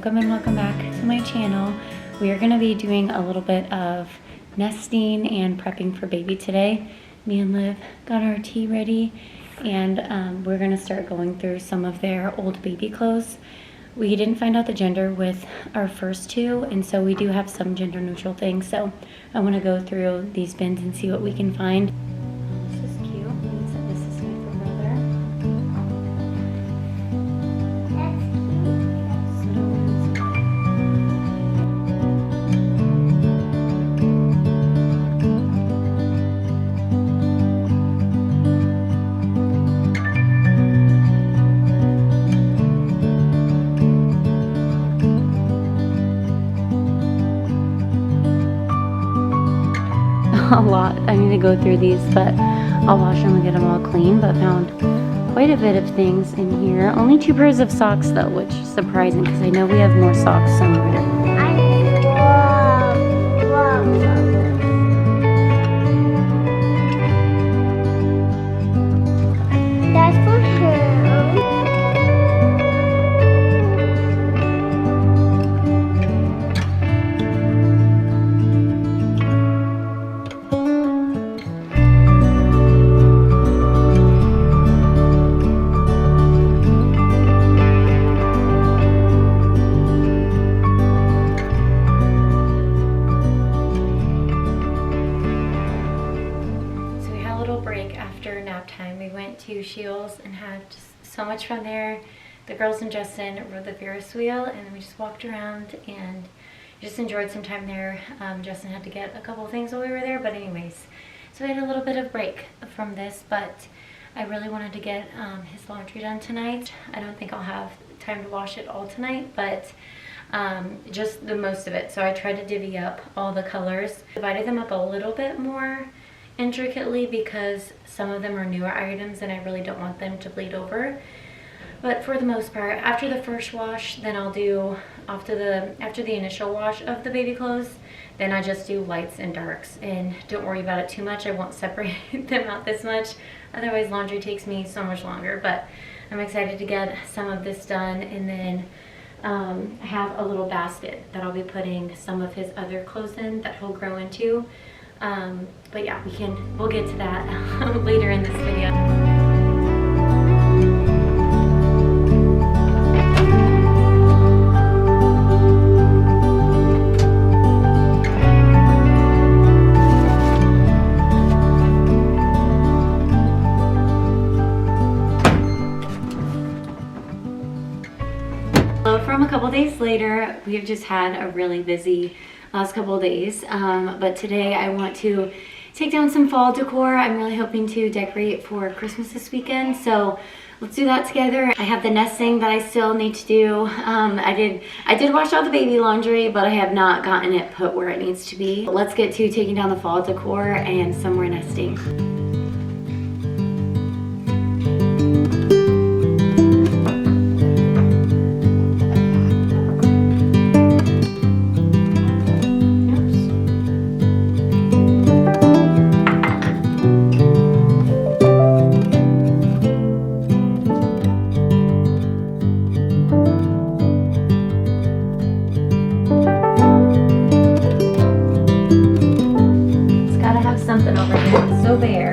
Welcome and welcome back to my channel. We are going to be doing a little bit of nesting and prepping for baby today. Me and Liv got our tea ready and we're going to start going through some of their old baby clothes. We didn't find out the gender with our first two, and so we do have some gender neutral things. So I want to go through these bins and see what we can find. This is cute. It said this is good for brother. A lot. I need to go through these, but I'll wash them and get them all clean. But found quite a bit of things in here. Only 2 pairs of socks though, which is surprising because I know we have more socks somewhere. That's for sure. After nap time, we went to Shields and had just so much fun there. The girls and Justin rode the Ferris wheel, and then we just walked around and just enjoyed some time there. Justin had to get a couple of things while we were there, but anyways, so we had a little bit of break from this, but I really wanted to get his laundry done tonight. I don't think I'll have time to wash it all tonight, but just the most of it. So I tried to divvy up all the colors, divided them up a little bit more intricately because some of them are newer items and I really don't want them to bleed over. But for the most part, after the first wash, then I'll do after the initial wash of the baby clothes, then I just do lights and darks, and don't worry about it too much. I won't separate them out this much, otherwise laundry takes me so much longer. But I'm excited to get some of this done, and then I have a little basket that I'll be putting some of his other clothes in that he'll grow into. But yeah, we'll get to that later in this video. From a couple days later, we've just had a really busy last couple of days, but today I want to take down some fall decor. I'm really hoping to decorate for Christmas this weekend, so let's do that together. I have the nesting that I still need to do. I did wash all the baby laundry, but I have not gotten it put where it needs to be. Let's get to taking down the fall decor and some more nesting. Something over here, it's so bare.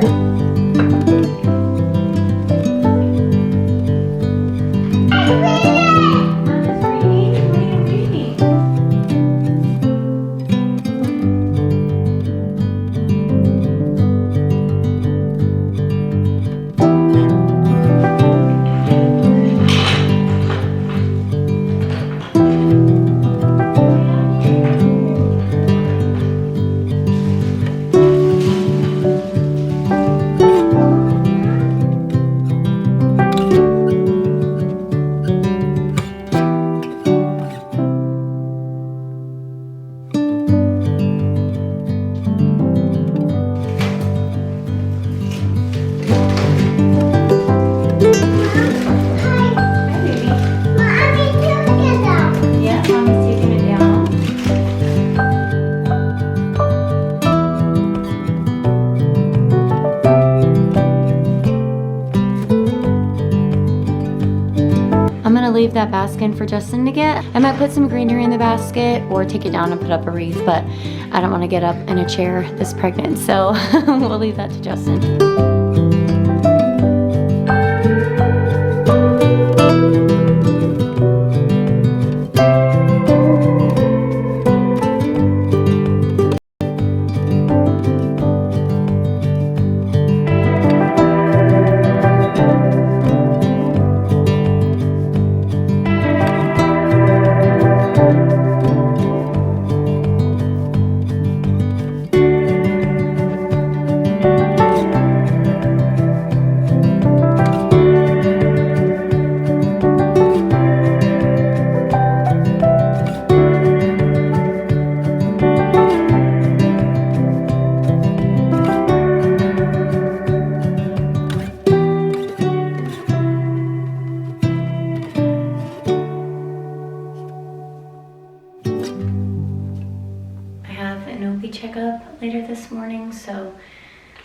leave that basket for Justin to get. I might put some greenery in the basket or take it down and put up a wreath, but I don't want to get up in a chair this pregnant, so we'll leave that to Justin. Checkup later this morning, so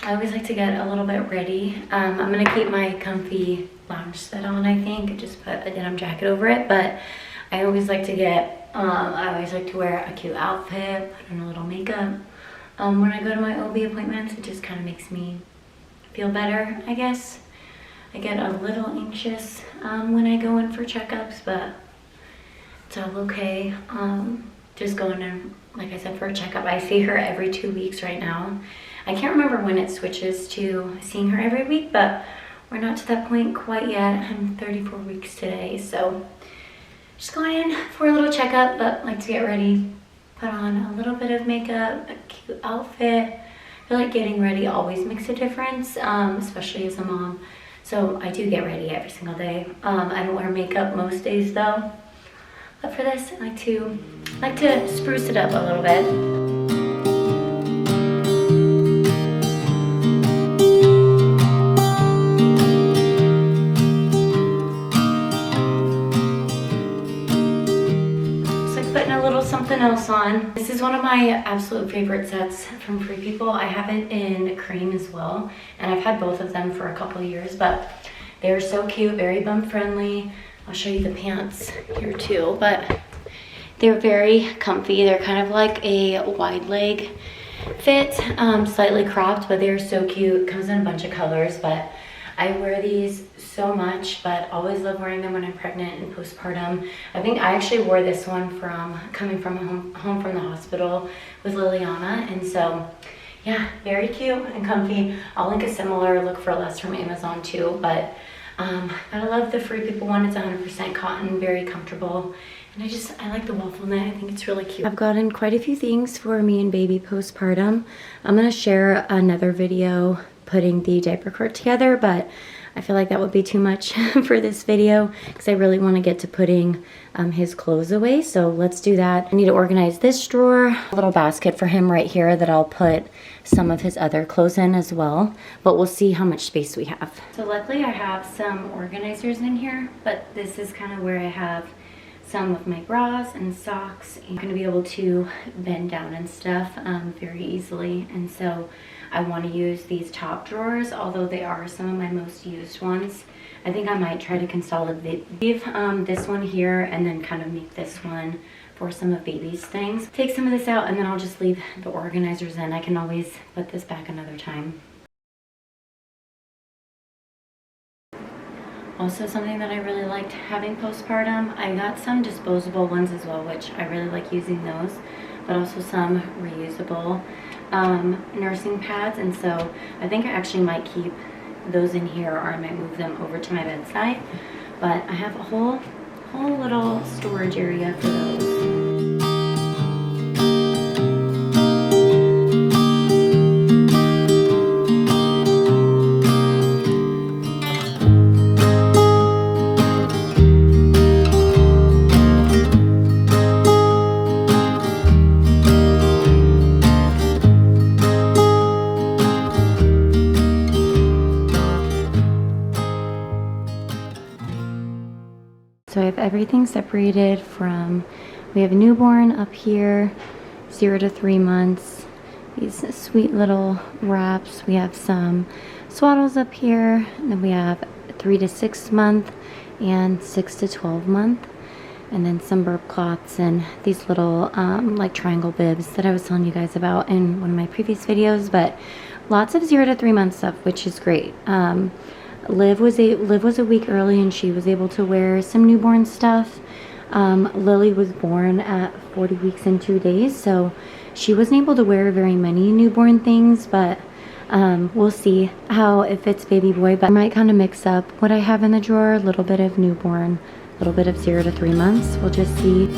I always like to get a little bit ready. I'm gonna keep my comfy lounge set on. I think just put a denim jacket over it, but I always like to get I always like to wear a cute outfit, put on a little makeup. When I go to my OB appointments, it just kind of makes me feel better, I guess. I get a little anxious when I go in for checkups, but it's all okay. Just going in, like I said, for a checkup. I see her every 2 weeks right now. I can't remember when it switches to seeing her every week, but we're not to that point quite yet. I'm 34 weeks today, so just going in for a little checkup, but like to get ready, put on a little bit of makeup, a cute outfit. I feel like getting ready always makes a difference, especially as a mom. So I do get ready every single day. I don't wear makeup most days though. But for this, I like to spruce it up a little bit. It's like putting a little something else on. This is one of my absolute favorite sets from Free People. I have it in cream as well, and I've had both of them for a couple of years, but they're so cute, very bum friendly. I'll show you the pants here too, but they're very comfy. They're kind of like a wide leg fit, slightly cropped, but they're so cute. Comes in a bunch of colors, but I wear these so much, but always love wearing them when I'm pregnant and postpartum. I think I actually wore this one coming from home from the hospital with Liliana, and so yeah, very cute and comfy. I'll link a similar Look for Less from Amazon too, but I love the Free People one. It's 100% cotton, very comfortable. And I like the waffle knit. I think it's really cute. I've gotten quite a few things for me and baby postpartum. I'm gonna share another video putting the diaper cart together, but I feel like that would be too much for this video because I really want to get to putting his clothes away. So let's do that. I need to organize this drawer, a little basket for him right here that I'll put some of his other clothes in as well, but we'll see how much space we have. So luckily I have some organizers in here, but this is kind of where I have some of my bras and socks. I'm going to be able to bend down and stuff very easily, and so I want to use these top drawers, although they are some of my most used ones. I think I might try to consolidate this one here and then kind of make this one for some of baby's things. Take some of this out and then I'll just leave the organizers in. I can always put this back another time. Also, something that I really liked having postpartum, I got some disposable ones as well, which I really like using those, but also some reusable nursing pads, and so I think I actually might keep those in here, or I might move them over to my bedside, but I have a whole little storage area for those. So I have everything separated from, we have a newborn up here, 0 to 3 months, these sweet little wraps. We have some swaddles up here, and then we have 3 to 6 month and 6 to 12 month. And then some burp cloths and these little like triangle bibs that I was telling you guys about in one of my previous videos. But lots of 0 to 3 month stuff, which is great. Liv was a week early and she was able to wear some newborn stuff. Lily was born at 40 weeks and 2 days, so she wasn't able to wear very many newborn things, but we'll see how it fits baby boy. But I might kind of mix up what I have in the drawer, a little bit of newborn, a little bit of 0 to 3 months. We'll just see.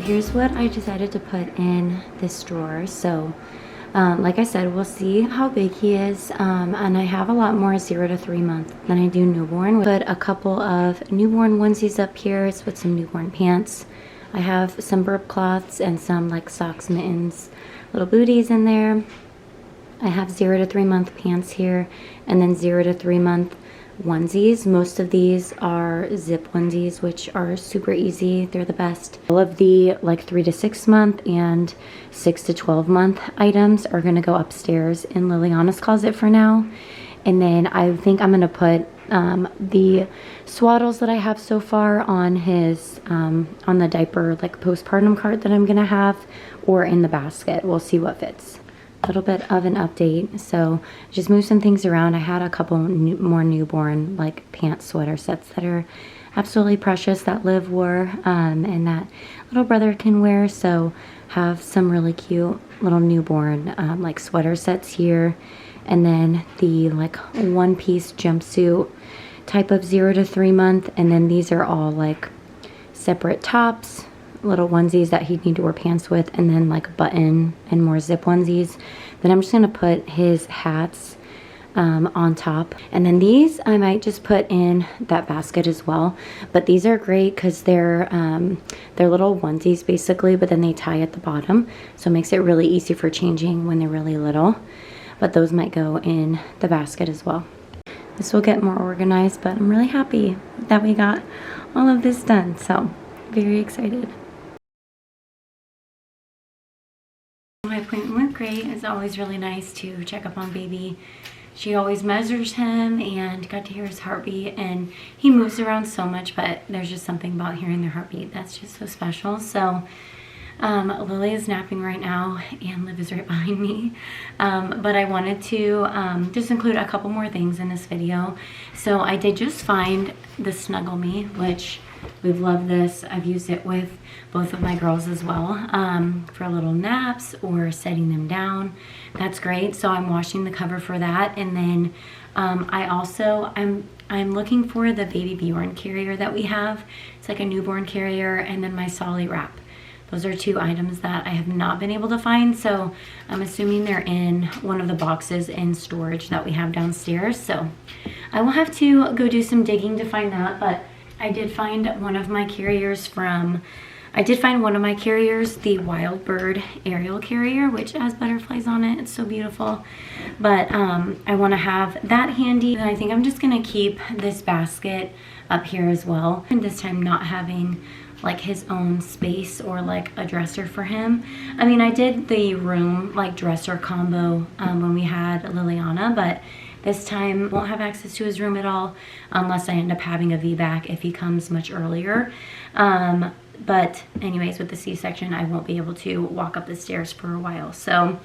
Here's what I decided to put in this drawer. So like I said, we'll see how big he is, and I have a lot more 0 to 3 month than I do newborn. Put a couple of newborn onesies up here with some newborn pants. I have some burp cloths and some like socks, mittens, little booties in there. I have 0 to 3 month pants here, and then 0 to 3 month onesies. Most of these are zip onesies, which are super easy. They're the best. All of the like 3 to 6 month and 6 to 12 month items are going to go upstairs in Liliana's closet for now. And then I think I'm going to put the swaddles that I have so far on his on the diaper like postpartum cart that I'm going to have, or in the basket. We'll see what fits. Little bit of an update. So just moved some things around. I had a couple more newborn like pants sweater sets that are absolutely precious that Liv wore and that little brother can wear. So have some really cute little newborn like sweater sets here, and then the like one-piece jumpsuit type of 0 to 3 month, and then these are all like separate tops, little onesies that he'd need to wear pants with, and then like button and more zip onesies. Then I'm just gonna put his hats on top, and then these I might just put in that basket as well. But these are great because they're little onesies basically, but then they tie at the bottom, so it makes it really easy for changing when they're really little. But those might go in the basket as well. This will get more organized, but I'm really happy that we got all of this done, so very excited. My appointment went great. It's always really nice to check up on baby. She always measures him and got to hear his heartbeat, and he moves around so much, but there's just something about hearing their heartbeat that's just so special. So Lily is napping right now and Liv is right behind me, but I wanted to just include a couple more things in this video. So I did just find the Snuggle Me, which we've loved this. I've used it with both of my girls as well, for little naps or setting them down. That's great. So I'm washing the cover for that. And then I'm looking for the Baby Bjorn carrier that we have. It's like a newborn carrier, and then my Solly wrap. Those are two items that I have not been able to find, so I'm assuming they're in one of the boxes in storage that we have downstairs. So I will have to go do some digging to find that, but I did find one of my carriers the Wild Bird aerial carrier, which has butterflies on it. It's so beautiful. But I want to have that handy. And I think I'm just going to keep this basket up here as well. And this time not having like his own space or like a dresser for him. I mean, I did the room like dresser combo when we had Liliana, but this time won't have access to his room at all unless I end up having a VBAC if he comes much earlier. But anyways, with the C-section, I won't be able to walk up the stairs for a while. So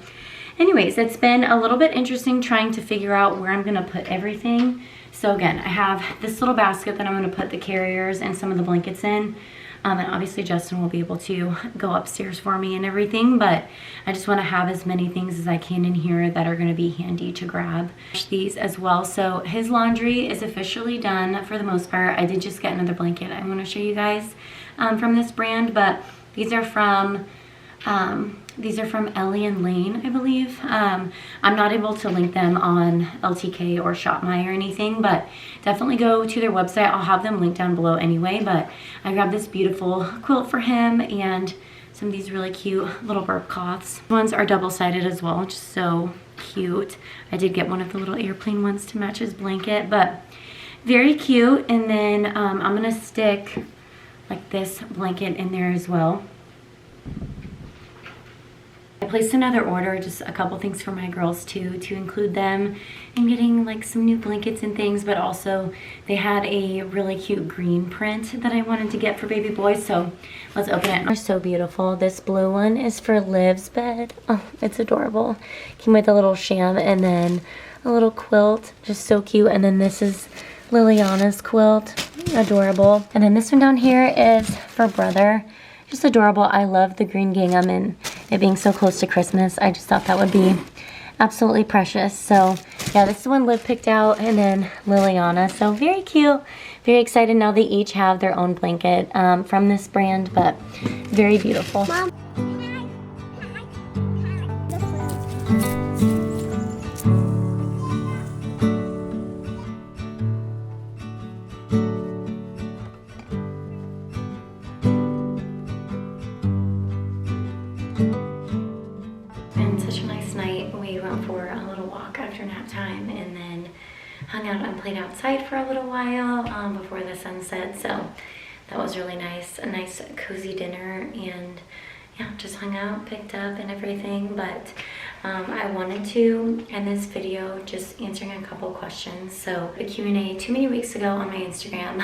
anyways, it's been a little bit interesting trying to figure out where I'm gonna put everything. So again, I have this little basket that I'm gonna put the carriers and some of the blankets in. And obviously Justin will be able to go upstairs for me and everything, but I just want to have as many things as I can in here that are going to be handy to grab. These as well. So his laundry is officially done for the most part. I did just get another blanket I want to show you guys from this brand, but these are from Ellie and Lane, I believe. I'm not able to link them on LTK or ShopMy or anything, but definitely go to their website. I'll have them linked down below anyway, but I grabbed this beautiful quilt for him and some of these really cute little burp cloths. These ones are double-sided as well, just so cute. I did get one of the little airplane ones to match his blanket, but very cute. And then I'm gonna stick like this blanket in there as well. I placed another order, just a couple things for my girls too, to include them in getting like some new blankets and things, but also they had a really cute green print that I wanted to get for baby boy, so let's open it. They're so beautiful. This blue one is for Liv's bed. Oh, it's adorable. Came with a little sham and then a little quilt, just so cute. And then this is Liliana's quilt, adorable. And then this one down here is for brother. Just adorable. I love the green gingham and it being so close to Christmas. I just thought that would be absolutely precious. So yeah, this is one Liv picked out, and then Liliana. So very cute. Very excited now they each have their own blanket from this brand, but very beautiful. Mom. Hung out and played outside for a little while before the sunset, so that was really nice. A nice cozy dinner, and yeah, just hung out, picked up and everything. But I wanted to end this video just answering a couple questions. So a Q&A 2 many weeks ago on my Instagram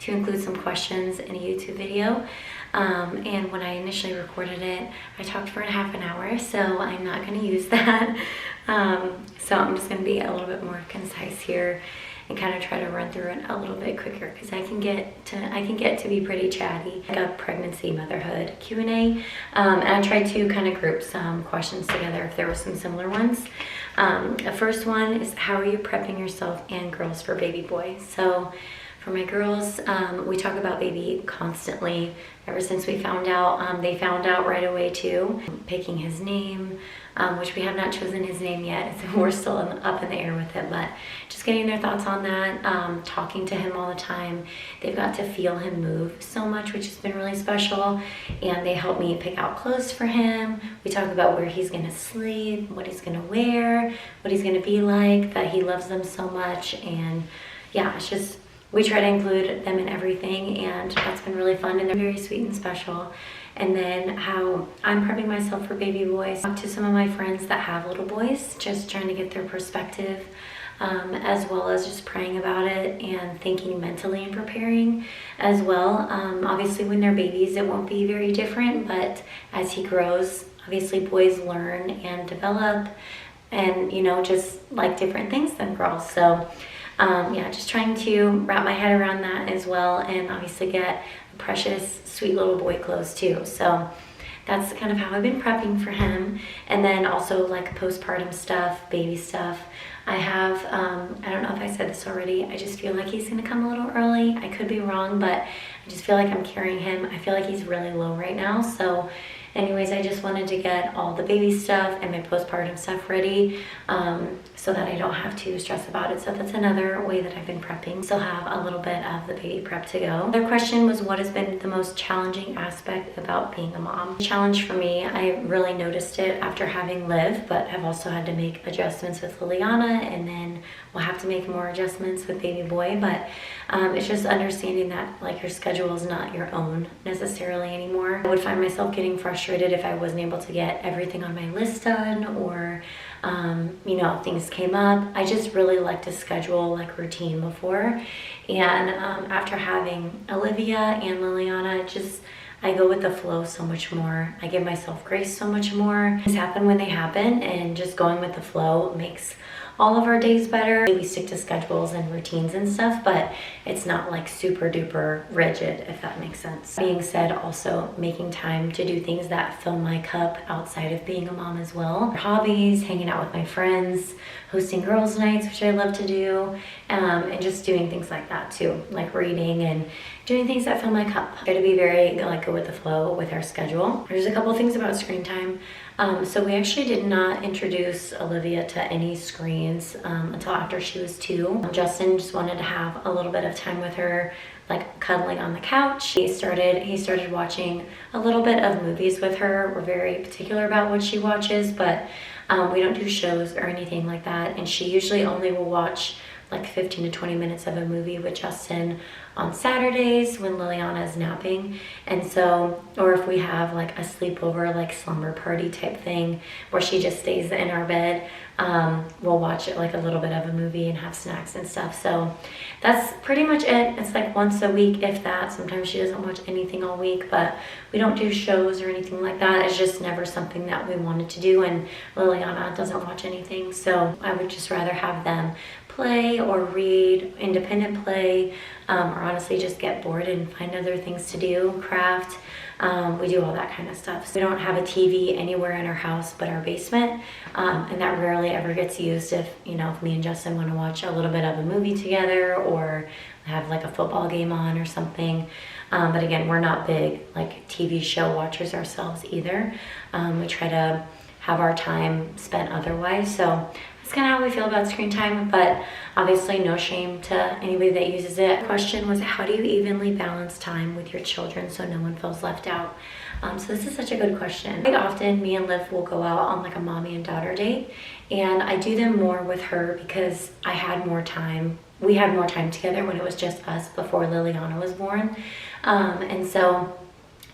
to include some questions in a YouTube video. And when I initially recorded it, I talked for half an hour, so I'm not going to use that. So I'm just going to be a little bit more concise here and kind of try to run through it a little bit quicker, because I can get to be pretty chatty. Like a pregnancy motherhood Q&A, and I tried to kind of group some questions together if there were some similar ones. The first one is, how are you prepping yourself and girls for baby boy? So for my girls, we talk about baby constantly. Ever since we found out, they found out right away too. Picking his name, which we have not chosen his name yet, so we're still up in the air with it, but just getting their thoughts on that, talking to him all the time. They've got to feel him move so much, which has been really special, and they help me pick out clothes for him. We talk about where he's gonna sleep, what he's gonna wear, what he's gonna be like, that he loves them so much, and yeah, it's just, we try to include them in everything, and that's been really fun, and they're very sweet and special. And then how I'm prepping myself for baby boys. Talk to some of my friends that have little boys, just trying to get their perspective, as well as just praying about it and thinking mentally and preparing as well. Obviously when they're babies it won't be very different, but as he grows, obviously boys learn and develop, and you know, just like different things than girls. So yeah, just trying to wrap my head around that as well, and obviously get precious sweet little boy clothes too. So that's kind of how I've been prepping for him. And then also like postpartum stuff, baby stuff. I have, I don't know if I said this already, I just feel like he's gonna come a little early. I could be wrong, but I just feel like I'm carrying him. I feel like he's really low right now. So anyways, I just wanted to get all the baby stuff and my postpartum stuff ready, so that I don't have to stress about it. So that's another way that I've been prepping. Still have a little bit of the baby prep to go. Another question was, what has been the most challenging aspect about being a mom? Challenge for me, I really noticed it after having Liv, but I've also had to make adjustments with Liliana, and then we'll have to make more adjustments with baby boy. But it's just understanding that like your schedule is not your own necessarily anymore. I would find myself getting frustrated if I wasn't able to get everything on my list done, or you know, things came up. I just really like to schedule like routine before, and after having Olivia and Liliana, just I go with the flow so much more. I give myself grace so much more. Things happen when they happen, and just going with the flow makes all of our days better. We stick to schedules and routines and stuff, but it's not like super duper rigid, if that makes sense. Being said, also making time to do things that fill my cup outside of being a mom as well. Hobbies, hanging out with my friends, hosting girls' nights, which I love to do, and just doing things like that too, like reading and doing things that fill my cup. Try to be very like go with the flow with our schedule. There's a couple things about screen time. So we actually did not introduce Olivia to any screens until after she was 2. Justin just wanted to have a little bit of time with her, like cuddling on the couch. He started watching a little bit of movies with her. We're very particular about what she watches, but we don't do shows or anything like that. And she usually only will watch like 15 to 20 minutes of a movie with Justin on Saturdays when Liliana is napping. And so, or if we have like a sleepover, like slumber party type thing where she just stays in our bed, we'll watch it like a little bit of a movie and have snacks and stuff. So that's pretty much it. It's like once a week, if that. Sometimes she doesn't watch anything all week, but we don't do shows or anything like that. It's just never something that we wanted to do, and Liliana doesn't watch anything, so I would just rather have them play or read, independent play, or honestly just get bored and find other things to do, craft. We do all that kind of stuff. So we don't have a TV anywhere in our house but our basement, and that rarely ever gets used if me and Justin want to watch a little bit of a movie together or have like a football game on or something. But again, we're not big like TV show watchers ourselves either. We try to have our time spent otherwise. So that's kind of how we feel about screen time, but obviously no shame to anybody that uses it. The question was, how do you evenly balance time with your children so no one feels left out? So this is such a good question. Very often me and Liv will go out on like a mommy and daughter date, and I do them more with her because I had more time. We had more time together when it was just us before Liliana was born. And so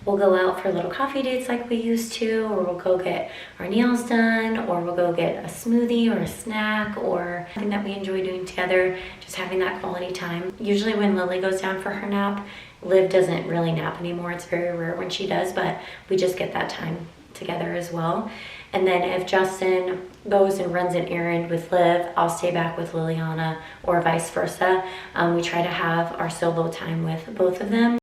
we'll go out for little coffee dates like we used to, or we'll go get our nails done, or we'll go get a smoothie or a snack or something that we enjoy doing together, just having that quality time. Usually when Lily goes down for her nap, Liv doesn't really nap anymore. It's very rare when she does, but we just get that time together as well. And then if Justin goes and runs an errand with Liv, I'll stay back with Liliana, or vice versa. We try to have our solo time with both of them.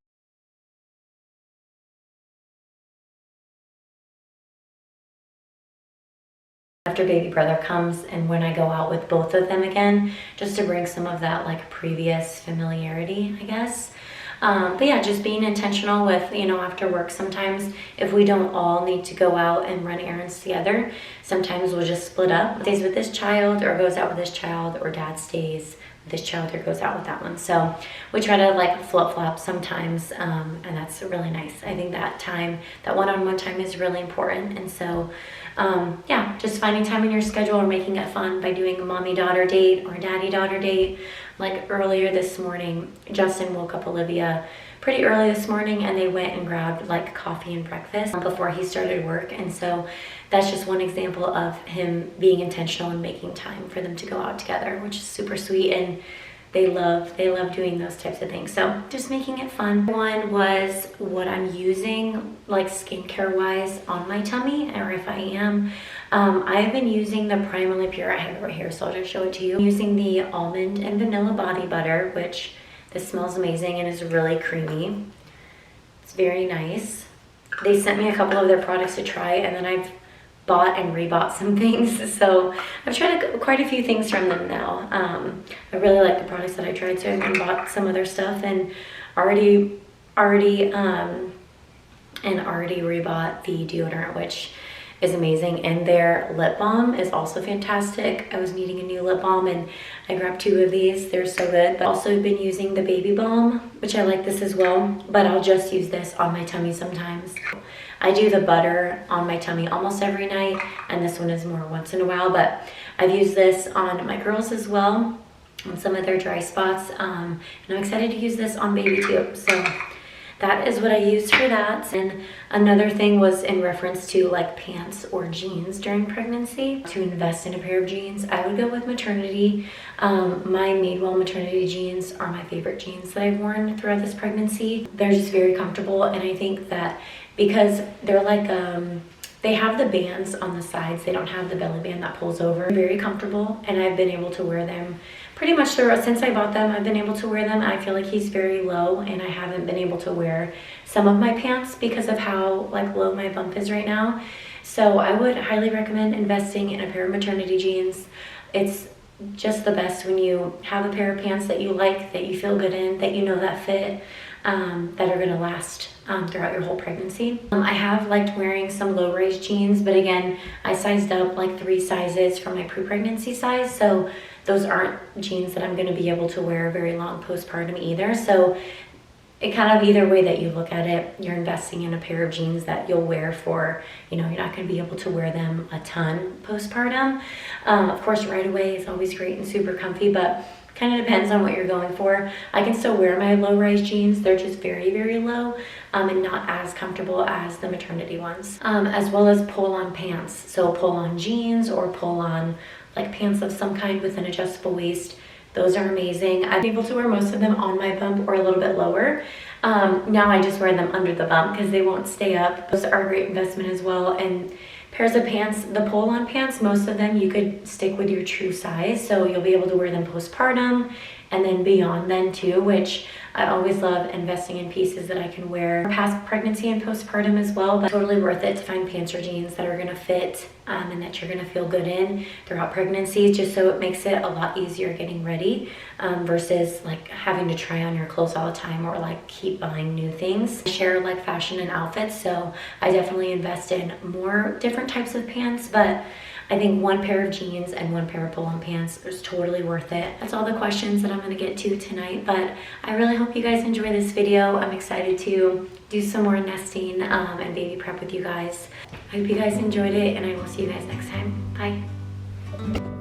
After baby brother comes, and when I go out with both of them again, just to bring some of that like previous familiarity, I guess. But yeah, just being intentional with, after work, sometimes if we don't all need to go out and run errands together, sometimes we'll just split up. Stays with this child or goes out with this child, or dad stays with this child or goes out with that one. So we try to like flip-flop sometimes, and that's really nice. I think that time, that one-on-one time is really important. And so yeah, just finding time in your schedule or making it fun by doing a mommy-daughter date or a daddy-daughter date. Like earlier this morning, Justin woke up Olivia pretty early this morning, and they went and grabbed like coffee and breakfast before he started work. And so that's just one example of him being intentional and making time for them to go out together, which is super sweet. And they love doing those types of things. So just making it fun. One was what I'm using like skincare wise on my tummy, or if I am. I've been using the Primarily Pure, I have it right here, so I'll just show it to you. I'm using the almond and vanilla body butter, which this smells amazing and is really creamy. It's very nice. They sent me a couple of their products to try, and then I've bought and rebought some things, so I've tried quite a few things from them now. I really like the products that I tried, so I bought some other stuff and already rebought the deodorant, which is amazing, and their lip balm is also fantastic. I was needing a new lip balm and I grabbed 2 of these. They're so good. But also been using the baby balm, which I like this as well, but I'll just use this on my tummy sometimes. I do the butter on my tummy almost every night, and this one is more once in a while, but I've used this on my girls as well, on some of their dry spots, and I'm excited to use this on baby too. So that is what I used for that. And another thing was in reference to like pants or jeans during pregnancy. To invest in a pair of jeans, I would go with maternity. My Madewell maternity jeans are my favorite jeans that I've worn throughout this pregnancy. They're just very comfortable, and I think that because they're like They have the bands on the sides. They don't have the belly band that pulls over. Very comfortable, and I've been able to wear them pretty much throughout. Since I bought them, I've been able to wear them. I feel like he's very low, and I haven't been able to wear some of my pants because of how like low my bump is right now. So I would highly recommend investing in a pair of maternity jeans. It's just the best when you have a pair of pants that you like, that you feel good in, that you know that fit, that are gonna last throughout your whole pregnancy. I have liked wearing some low-rise jeans, but again, I sized up like 3 sizes from my pre-pregnancy size, so those aren't jeans that I'm gonna be able to wear very long postpartum either. So it kind of, either way that you look at it, you're investing in a pair of jeans that you'll wear for, you know, you're not going to be able to wear them a ton postpartum. Of course, right away is always great and super comfy, but kind of depends on what you're going for. I can still wear my low-rise jeans. They're just very, very low and not as comfortable as the maternity ones. As well as pull-on pants. So pull-on jeans or pull-on like pants of some kind with an adjustable waist. Those are amazing. I'm able to wear most of them on my bump or a little bit lower. Now I just wear them under the bump because they won't stay up. Those are a great investment as well. And pairs of pants, the pull-on pants, most of them you could stick with your true size. So you'll be able to wear them postpartum and then beyond then too, which I always love investing in pieces that I can wear past pregnancy and postpartum as well, but totally worth it to find pants or jeans that are gonna fit and that you're gonna feel good in throughout pregnancy, just so it makes it a lot easier getting ready versus like having to try on your clothes all the time or like keep buying new things. I share like fashion and outfits, so I definitely invest in more different types of pants, but I think one pair of jeans and one pair of pull-on pants is totally worth it. That's all the questions that I'm gonna get to tonight, but I really hope you guys enjoy this video. I'm excited to do some more nesting and baby prep with you guys. I hope you guys enjoyed it, and I will see you guys next time. Bye.